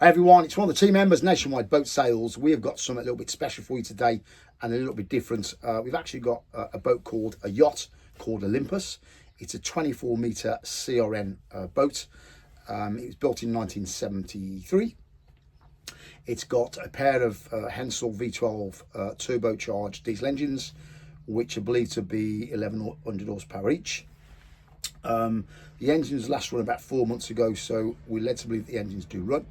Hey everyone, it's one of the team members, Nationwide Boat Sales. We have got something a little bit special for you today and a little bit different. We've actually got a boat called a yacht called Olympus. It's a 24-metre CRN boat. It was built in 1973. It's got a pair of Hensel V12 turbocharged diesel engines, which are believed to be 1100 horsepower each. The engines last run about 4 months ago, so we're led to believe the engines do run.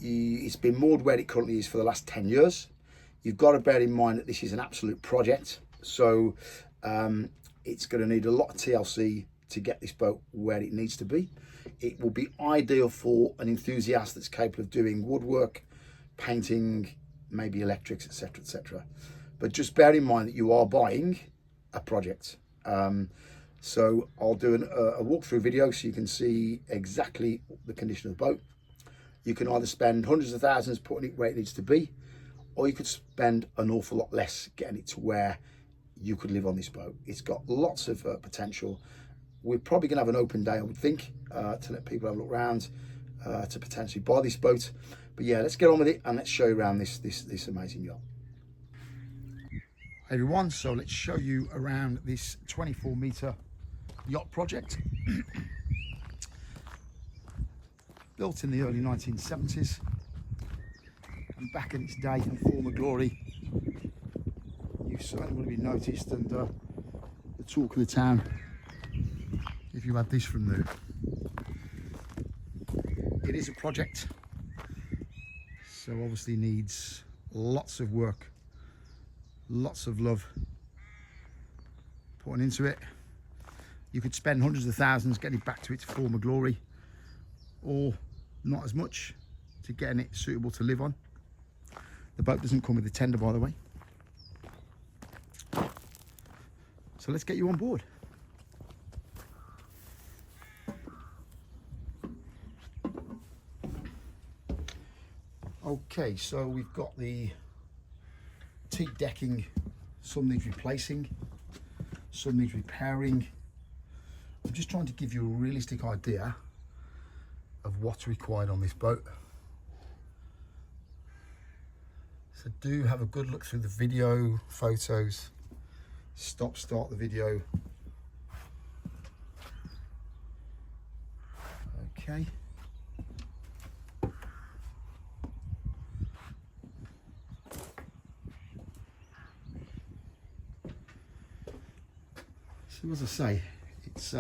It's been moored where it currently is for the last 10 years. You've got to bear in mind that this is an absolute project, so it's going to need a lot of TLC to get this boat where it needs to be. It will be ideal for an enthusiast that's capable of doing woodwork, painting, maybe electrics, etc, etc. But just bear in mind that you are buying a project. So I'll do a walkthrough video so you can see exactly the condition of the boat. You can either spend hundreds of thousands putting it where it needs to be, or you could spend an awful lot less getting it to where you could live on this boat. It's got lots of potential. We're probably going to have an open day, I would think, to let people have a look around, to potentially buy this boat. But yeah, let's get on with it and let's show you around this amazing yacht. Hey everyone, so let's show you around this 24-metre yacht project. Built in the early 1970s, and back in its day and former glory, you certainly would have been noticed and the talk of the town if you had this from new. It is a project, so obviously needs lots of work, lots of love putting into it. You could spend hundreds of thousands getting it back to its former glory, or not as much to getting it suitable to live on. The boat doesn't come with a tender, by the way. So let's get you on board. Okay, so we've got the teak decking. Some needs replacing, some needs repairing. I'm just trying to give you a realistic idea of what's required on this boat. So do have a good look through the video, photos, start the video. Okay. So as I say, it's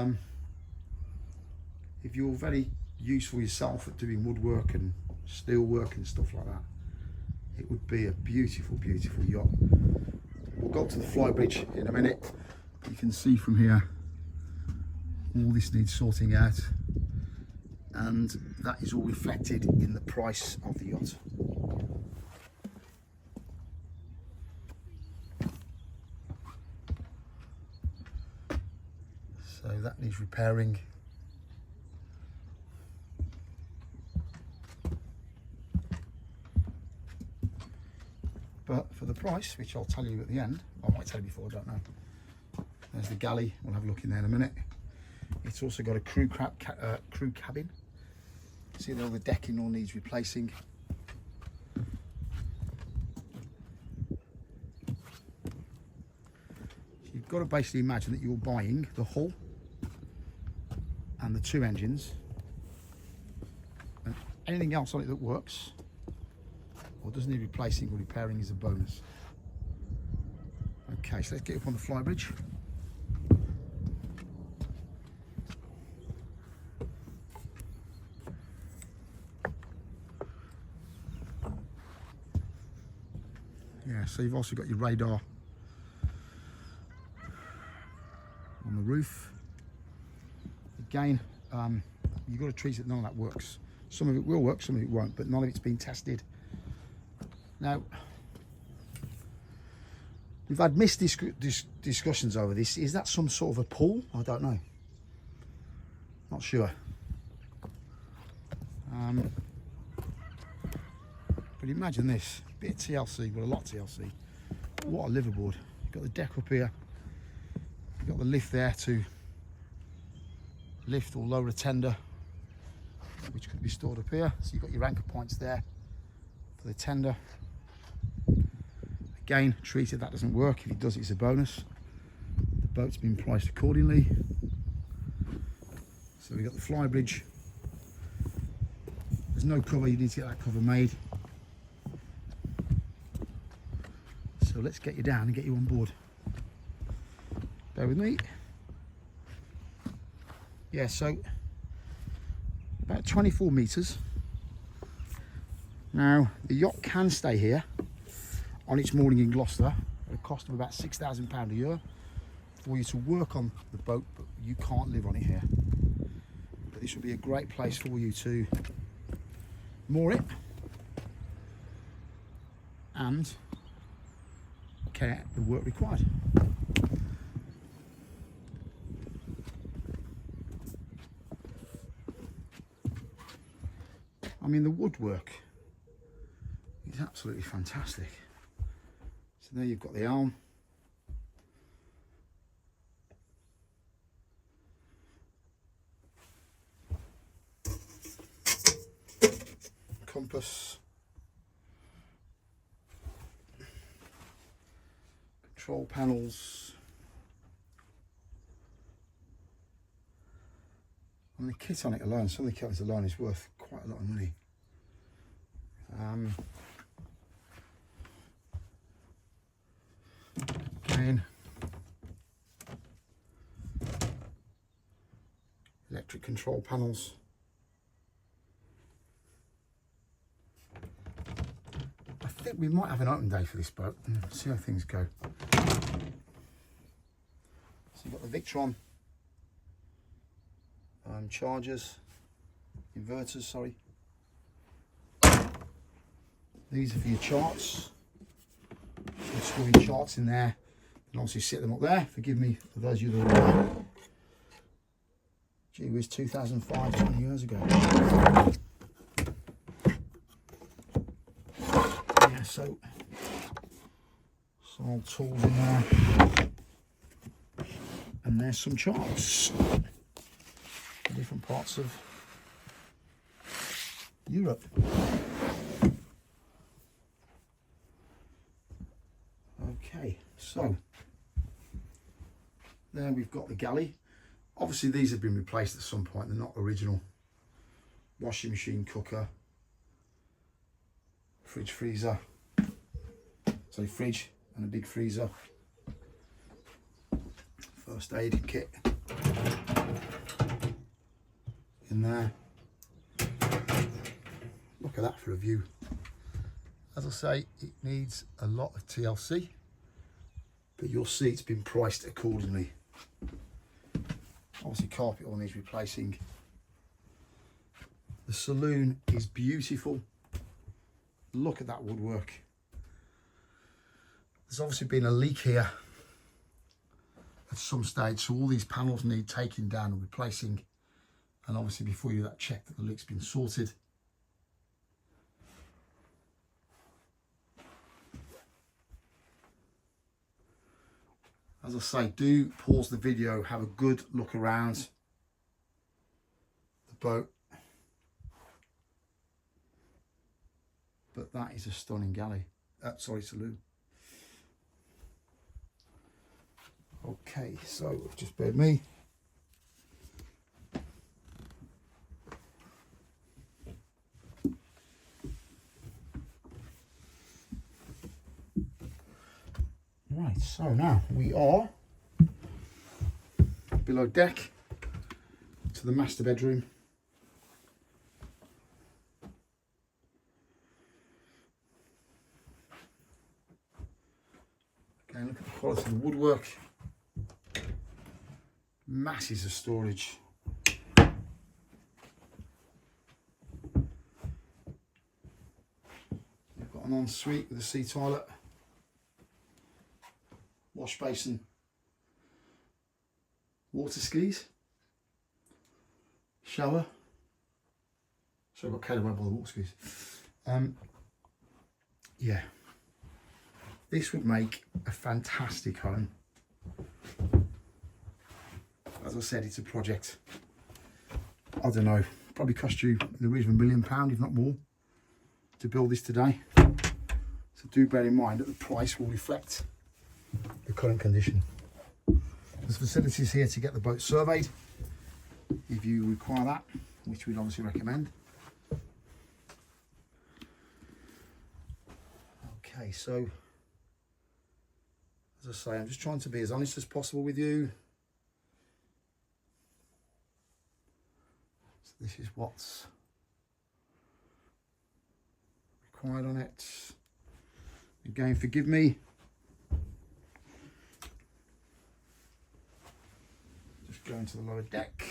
if you're very useful yourself at doing woodwork and steel work and stuff like that, it would be a beautiful, beautiful yacht. We'll go to the Flybridge in a minute. You can see from here all this needs sorting out, and that is all reflected in the price of the yacht. So that needs repairing. But for the price, which I'll tell you at the end, I might tell you before, I don't know. There's the galley, we'll have a look in there in a minute. It's also got a crew cabin. See all the decking all needs replacing. You've got to basically imagine that you're buying the hull and the two engines, and anything else on it that works or doesn't need replacing or repairing is a bonus. Okay, so let's get up on the Flybridge. Yeah, so you've also got your radar on the roof. Again, you've got to treat it, none of that works. Some of it will work, some of it won't, but none of it's been tested. Now, we've had missed discussions over this. Is that some sort of a pool? I don't know. Not sure. But imagine this, a bit of TLC, well, a lot of TLC. What a liveaboard. You've got the deck up here. You've got the lift there to lift or lower a tender. which could be stored up here. So you've got your anchor points there for the tender. Again, treated, that doesn't work. If it does, it's a bonus. The boat's been priced accordingly. So we've got the Flybridge. There's no cover, you need to get that cover made. So let's get you down and get you on board. Bear with me. Yeah, so about 24 metres. Now, the yacht can stay here on its mooring in Gloucester at a cost of about £6,000 a year for you to work on the boat, but you can't live on it here. But this would be a great place for you to moor it and carry out the work required. I mean, the woodwork is absolutely fantastic. So there you've got the Helm. Compass. Control panels. And the kit on it alone, some of the kit on it alone is worth quite a lot of money. Again, electric control panels. I think we might have an open day for this boat and see how things go. So you've got the Victron chargers, inverters, sorry. These are for your charts. You screw your charts in there and obviously sit them up there. Forgive me for those of you that are aware. Gee whiz, 2005, 20 years ago. Yeah, so some old tools in there. And there's some charts. Different parts of Europe. Okay, so there we've got the galley. Obviously these have been replaced at some point, they're not original. Washing machine, cooker, fridge, freezer, sorry, fridge and a big freezer, first aid kit in there. Look at that for a view. As I say, it needs a lot of TLC, but you'll see it's been priced accordingly. Obviously carpet all needs replacing. The saloon is beautiful. Look at that woodwork. There's obviously been a leak here at some stage, so all these panels need taking down and replacing. And obviously before you do that, check that the leak's been sorted. As I say, do pause the video, have a good look around the boat. But that is a stunning galley. Sorry, saloon. Okay, so just bear with me. Right, so now we are below deck to the master bedroom. Again, look at the quality of the woodwork. Masses of storage. We've got an ensuite with a sea toilet. Wash basin, water skis, shower. So I've got carried away by the water skis. Yeah, this would make a fantastic home. As I said, it's a project, I don't know, Probably cost you in the region of £1 million, if not more, to build this today. So do bear in mind that the price will reflect the current condition. There's facilities here to get the boat surveyed if you require that, which we'd obviously recommend. Okay, so as I say, I'm just trying to be as honest as possible with you. So this is what's required on it. Again, forgive me. Just going to the lower deck.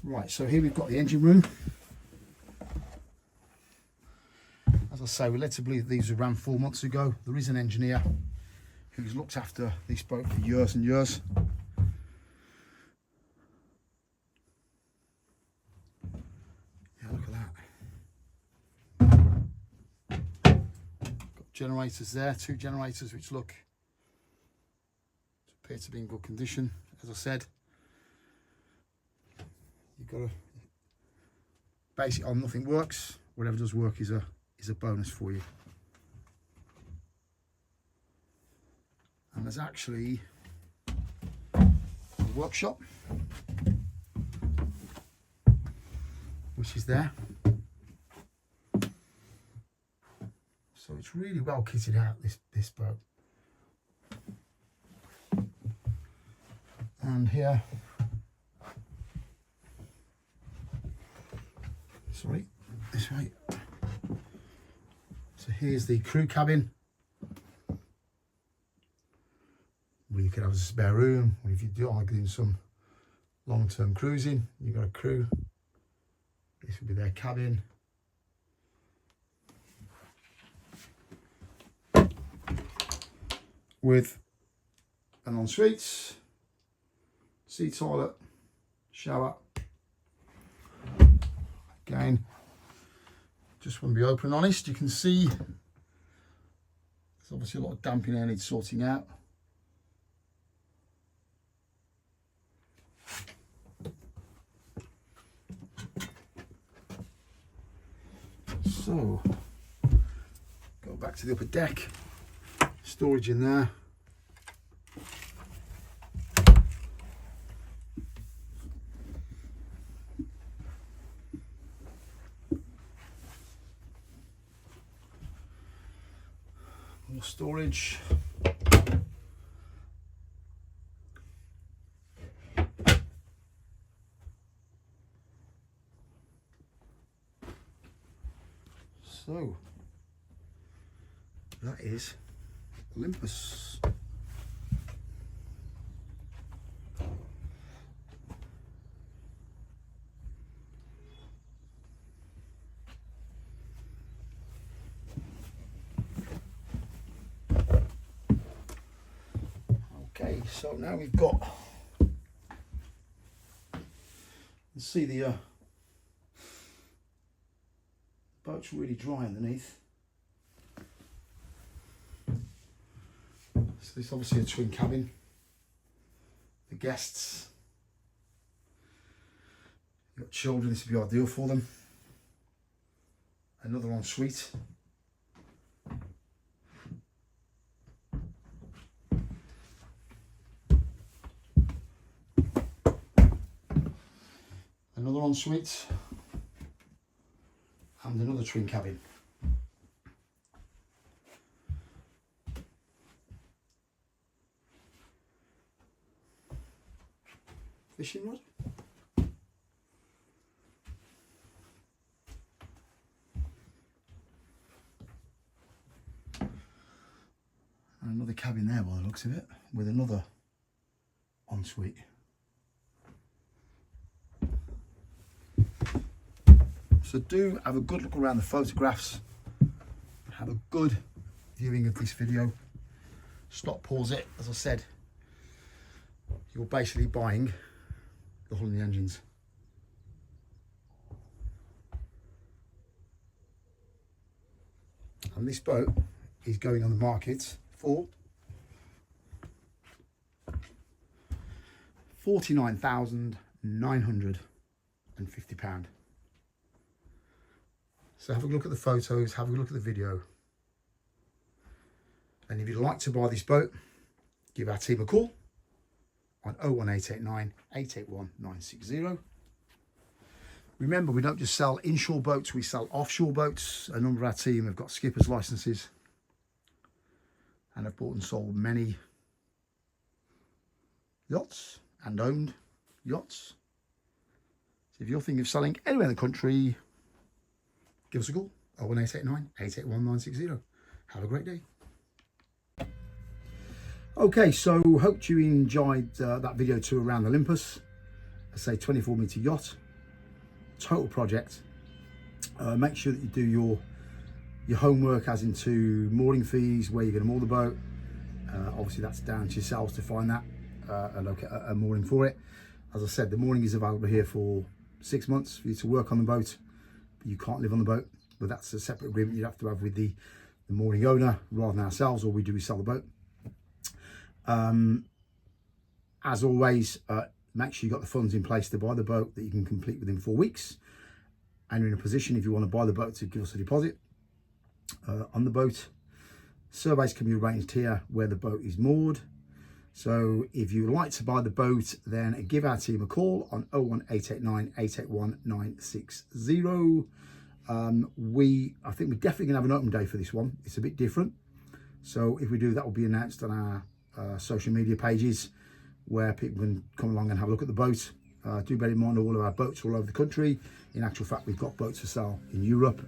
Right, so here we've got the engine room. As I say, we're led to believe these were ran 4 months ago. There is an engineer who's looked after this boat for years and years. Yeah, look at that. Got generators there, 2 generators which look appear to be in good condition. As I said, you've got to base it on nothing works. Whatever does work is a bonus for you. And there's actually a workshop which is there. So it's really well kitted out, this boat. And here, sorry, this way. So here's the crew cabin, where you could have a spare room, or if you do like doing some long-term cruising, you've got a crew. This will be their cabin. With an ensuite, sea toilet, shower. Again, just want to be open and honest. You can see there's obviously a lot of damp in air needs sorting out. So, go back to the upper deck. Storage in there. More storage. So, that is Olympus. Okay, so now we've got, you can see the boat's really dry underneath. So this is obviously a twin cabin. The guests, you've got children, this would be ideal for them. Another ensuite. Another ensuite. And another twin cabin. Fishing rod. And another cabin there by the looks of it, with another ensuite. So do have a good look around the photographs, have a good viewing of this video. Stop, pause it. As I said, you're basically buying the hull and the engines. And this boat is going on the market for £49,950. So have a look at the photos, have a look at the video. And if you'd like to buy this boat, give our team a call on 01889 881 960. Remember, we don't just sell inshore boats, we sell offshore boats. A number of our team have got skipper's licenses and have bought and sold many yachts and owned yachts. So if you're thinking of selling anywhere in the country, give us a call, 01889 881 960. Have a great day. Okay, so hope you enjoyed that video tour around Olympus. I say 24-meter yacht, total project. Make sure that you do your homework, as into mooring fees, where you're going to moor the boat. Obviously, that's down to yourselves to find that a mooring for it. As I said, the mooring is available here for 6 months for you to work on the boat, but you can't live on the boat. But that's a separate agreement you'd have to have with the mooring owner rather than ourselves. All we do is sell the boat. As always, make sure you've got the funds in place to buy the boat that you can complete within 4 weeks. And you're in a position, if you want to buy the boat, to give us a deposit on the boat. Surveys can be arranged here where the boat is moored. So if you would like to buy the boat, then give our team a call on 01889 881 960. I think we're definitely going to have an open day for this one. It's a bit different. So if we do, that will be announced on our social media pages, where people can come along and have a look at the boat. Do bear in mind, all of our boats are all over the country. In actual fact, we've got boats for sale in Europe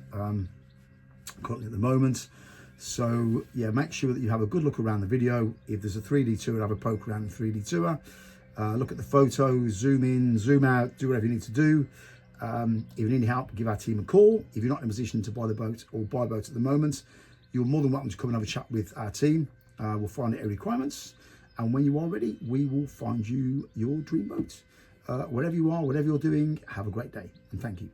currently at the moment. So yeah, make sure that you have a good look around the video. If there's a 3D tour, have a poke around the 3D tour. Look at the photos, zoom in, zoom out, do whatever you need to do. If you need help, give our team a call. If you're not in a position to buy the boat or buy a boat at the moment, you're more than welcome to come and have a chat with our team. We'll find out your requirements, and when you are ready, we will find you your dream boat. Wherever you are, whatever you're doing, have a great day, and thank you.